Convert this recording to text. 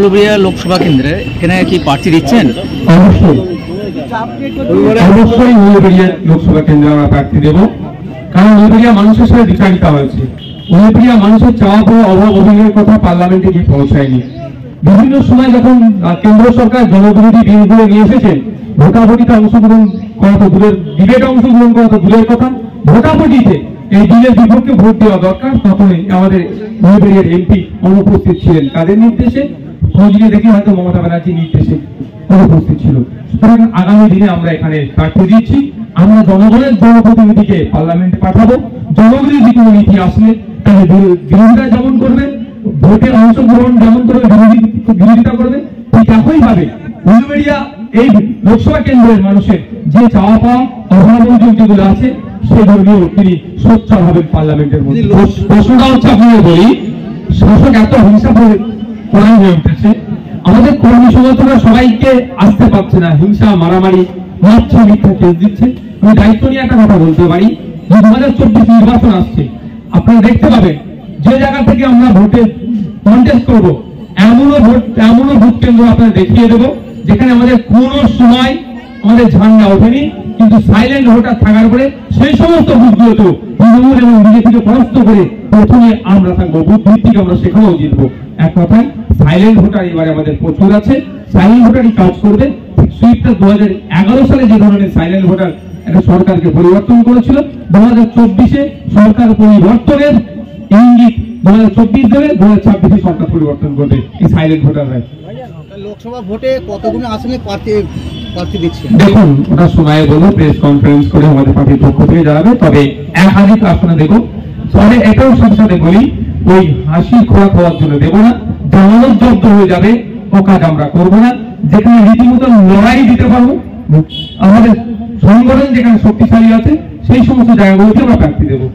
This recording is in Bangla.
উলুবেড়িয়া লোকসভা কেন্দ্রে এখানে কি প্রার্থী দিচ্ছেন? অবশ্যই অবশ্যই উলুবেড়িয়া লোকসভা কেন্দ্রে আমরা প্রার্থী দেব, কারণ উলুবেড়িয়া মানুষের সাথে বিচারিতা হয়েছে। উলুবেড়িয়া মানুষের চাওয়া পাওয়া অভাব অভিযোগের কথা পার্লামেন্টে গিয়ে পৌঁছায়নি। বিভিন্ন সময় যখন কেন্দ্র সরকার জনবিরোধী বিলগুলো নিয়ে এসেছেন, ভোটাভুটিতে অংশগ্রহণ করা তো দূরের, ডিবেটে অংশগ্রহণ করা তো দূরের কথা, ভোটাভুটিতে এই বিলের বিপক্ষে ভোট দেওয়া দরকার, তখনই আমাদের উলুবেড়িয়ার এমপি অনুপস্থিত ছিলেন। কাদের নির্দেশে? খোঁজ নিয়ে দেখি হয়তো মমতা ব্যানার্জির নির্দেশে অনুপস্থিত ছিল। সুতরাং আগামী দিনে আমরা এখানে প্রার্থী দিচ্ছি। আমরা জনগণের জনপ্রতিনিধিকে পার্লামেন্টে পাঠাবো। জনবিরোধী কোনো নীতি আসলে তাহলে বিরোধিতা যেমন করবে, ভোটে অংশগ্রহণ যেমন করবে, বিরোধিতা করবে, ঠিক একইভাবে উলুবেড়িয়া এই লোকসভা কেন্দ্রের মানুষের যে চাওয়া পাওয়া অভাব অভিযোগ যেগুলো আছে সেগুলো নিয়েও তিনি সোচ্চার হবেন পার্লামেন্টের মধ্যে। প্রশ্নটা হচ্ছে, আপনাদের বলি, শাসক এত হিংসা প্রধান হয়ে উঠেছে, আমাদের কর্মী সমর্থকরা সবাইকে আসতে পারছে না, হিংসা মারামারি মারছে, মিথ্যা কেস দিচ্ছে। আমি দায়িত্ব নিয়ে একটা কথা বলতে পারি, যে 2024 নির্বাচন আসছে, আপনারা দেখতে পাবেন যে জায়গা থেকে আমরা ভোটে কন্টেস্ট করবো এমনও ভোট কেন্দ্র আপনারা দেখিয়ে দেবো যেখানে আমাদের কোনো সময় আমাদের ঝান্ডা ওঠেনি, কিন্তু সাইলেন্ট ভোটার থাকার পরে সেই সমস্ত বুথগুলোতেও তৃণমূল এবং বিজেপিকে পরাস্ত করে প্রথমে আমরা থাকবো, বুথ ভিত্তিক আমরা সেখানেও জিতবো। এক কথায় সাইলেন্ট ভোটার এবারে আমাদের প্রচুর আছে, সাইলেন্ট ভোটারই কাজ করবে। সুইপটা 2011 সালে যে ধরনের সাইলেন্ট ভোটার একটা সরকারকে পরিবর্তন করেছিল, 2024-এ সরকার পরিবর্তনের ইঙ্গিত 2024 দেবে, 2026-এ সরকার পরিবর্তন করবে এই সাইলেন্ট ভোটাররা। লোকসভা ভোটে কতগুলো আসনে প্রার্থী দিচ্ছে দেখুন, ওটা সময় বলবো, প্রেস কনফারেন্স করে আমাদের পার্টির পক্ষ থেকে জানাবে। তবে একাধিক আসনে দেবো। তবে এটাও সাথে বলি, ওই হাসি খোরাক হওয়ার জন্য দেবো না, জামানত জব্দ হয়ে যাবে ও কাজ আমরা করবো না। যেখানে রীতিমতো লড়াই দিতে পারবো, আমাদের সংগঠন যেখানে শক্তিশালী আছে সেই সমস্ত জায়গাগুলোতে আমরা প্রার্থী দেবো।